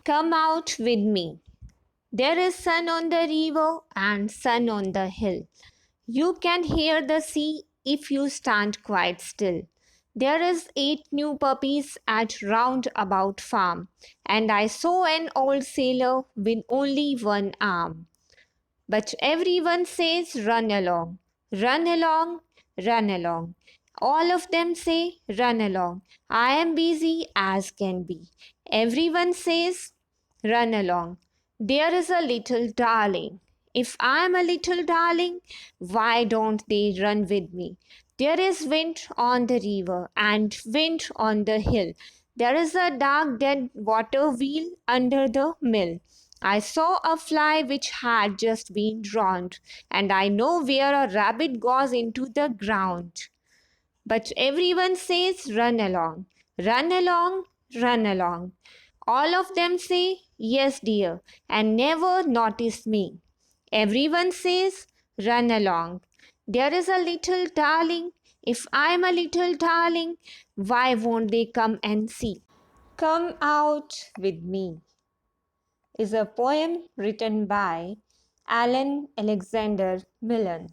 Come out with me. There is sun on the river and sun on the hill. You can hear the sea if you stand quite still. There is 8 new puppies at Roundabout Farm, and I saw an old sailor with only one arm. But everyone says run along, run along, run along. All of them say run along. I am busy as can be. Everyone says run along. There is a little darling. If I am a little darling, why don't they run with me? There is wind on the river and wind on the hill. There is a dark dead water wheel under the mill. I saw a fly which had just been drowned, and I know where a rabbit goes into the ground. But everyone says, run along, run along, run along. All of them say, yes, dear, and never notice me. Everyone says, run along. There is a little darling. If I'm a little darling, why won't they come and see? Come out with me is a poem written by Alan Alexander Milne.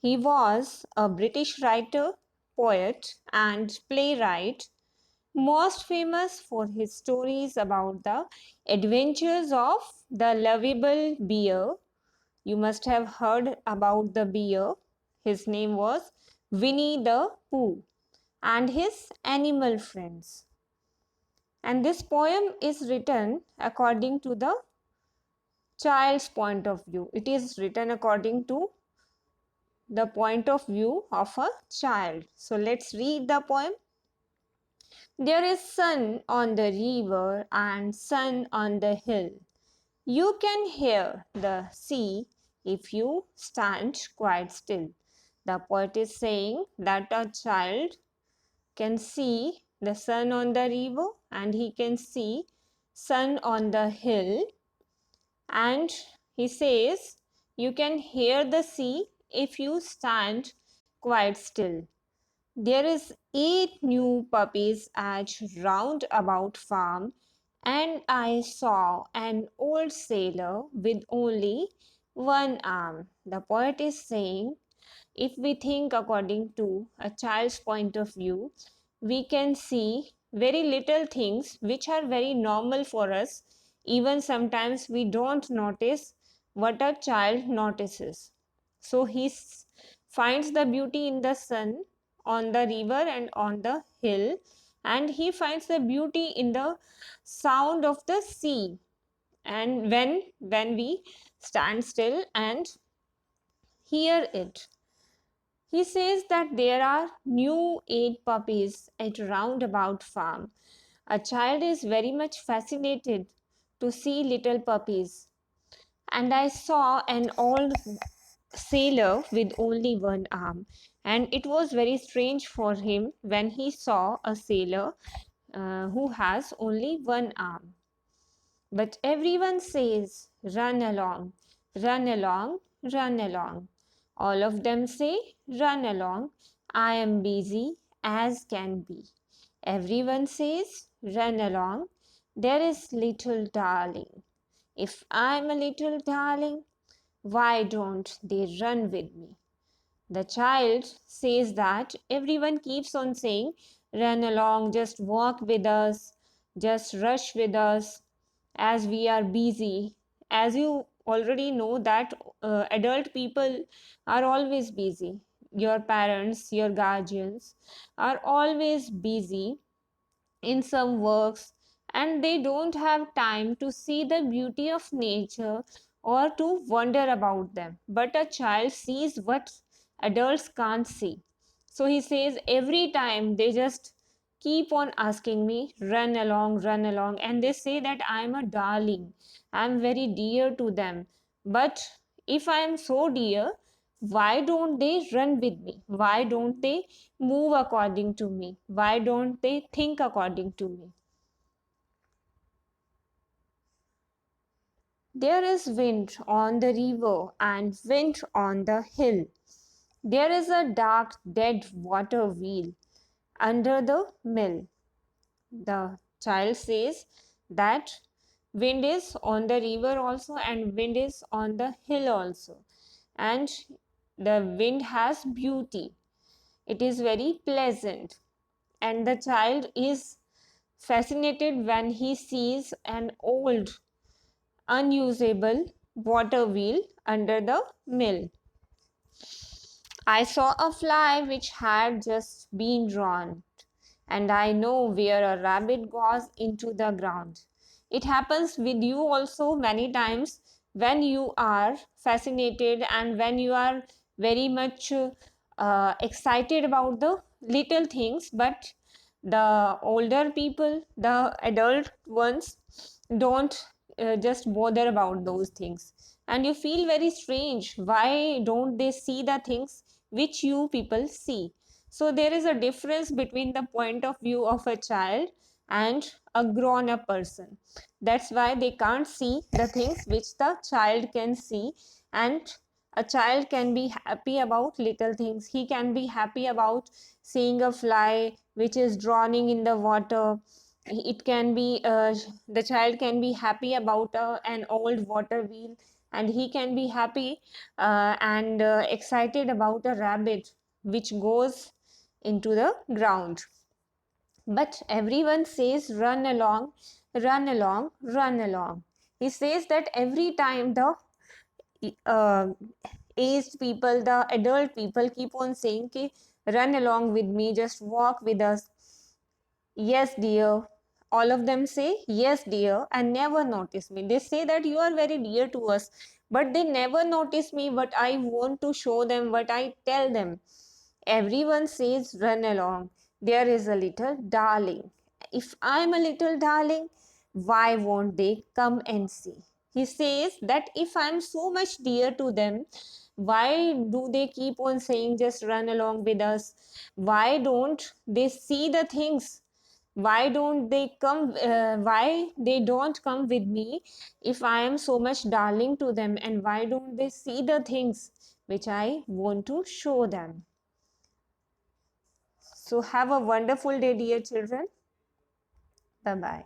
He was a British writer, poet, and playwright, most famous for his stories about the adventures of the lovable bear. You must have heard about the bear. His name was Winnie the Pooh and his animal friends. And this poem is written according to the child's point of view. It is written according to the point of view of a child. So let's read the poem. There is sun on the river and sun on the hill. You can hear the sea if you stand quite still. The poet is saying that a child can see the sun on the river and he can see sun on the hill, and he says you can hear the sea if you stand quite still. There is 8 new puppies at Roundabout Farm, and I saw an old sailor with only one arm. The poet is saying, if we think according to a child's point of view, we can see very little things which are very normal for us. Even sometimes we don't notice what a child notices. So he finds the beauty in the sun on the river and on the hill, and he finds the beauty in the sound of the sea, and when we stand still and hear it. He says that there are new 8 puppies at Roundabout Farm. A child is very much fascinated to see little puppies. And I saw an old sailor with only one arm. And it was very strange for him when he saw a sailor who has only one arm. But everyone says, run along, run along, run along. All of them say, run along, I am busy as can be. Everyone says, run along, there is little darling. If I'm a little darling, why don't they run with me? The child says that everyone keeps on saying, run along, just walk with us, just rush with us, as we are busy. As you already know that adult people are always busy. Your parents, your guardians are always busy in some works, and they don't have time to see the beauty of nature or to wonder about them. But a child sees what adults can't see. So he says every time they just keep on asking me, run along, and they say that I'm a darling, I'm very dear to them. But if I am so dear, why don't they run with me? Why don't they move according to me? Why don't they think according to me? There is wind on the river and wind on the hill. There is a dark dead water wheel under the mill. The child says that Wind is on the river also, and wind is on the hill also. And the wind has beauty. It is very pleasant. And the child is fascinated when he sees an old, unusable water wheel under the mill. I saw a fly which had just been drawn, and I know where a rabbit goes into the ground. It happens with you also many times when you are fascinated and when you are very much excited about the little things, but the older people, the adult ones, don't just bother about those things, and you feel very strange. Why don't they see the things which you people see? So there is a difference between the point of view of a child and a grown up person. That's why they can't see the things which the child can see. And a child can be happy about little things. He can be happy about seeing a fly which is drowning in the water. It can be the child can be happy about an old water wheel, and he can be happy and excited about a rabbit which goes into the ground. But everyone says, run along, run along, run along. He says that every time the uh, aged people, the adult people keep on saying, ki, run along with me, just walk with us. Yes, dear. All of them say, yes, dear, and never notice me. They say that you are very dear to us, but they never notice me what I want to show them, what I tell them. Everyone says, run along. There is a little darling. If I'm a little darling, why won't they come and see? He says that if I'm so much dear to them, why do they keep on saying, just run along with us? Why don't they see the things? Why don't they come? Why they don't come with me if I am so much darling to them? And why don't they see the things which I want to show them? So have a wonderful day, dear children. Bye bye.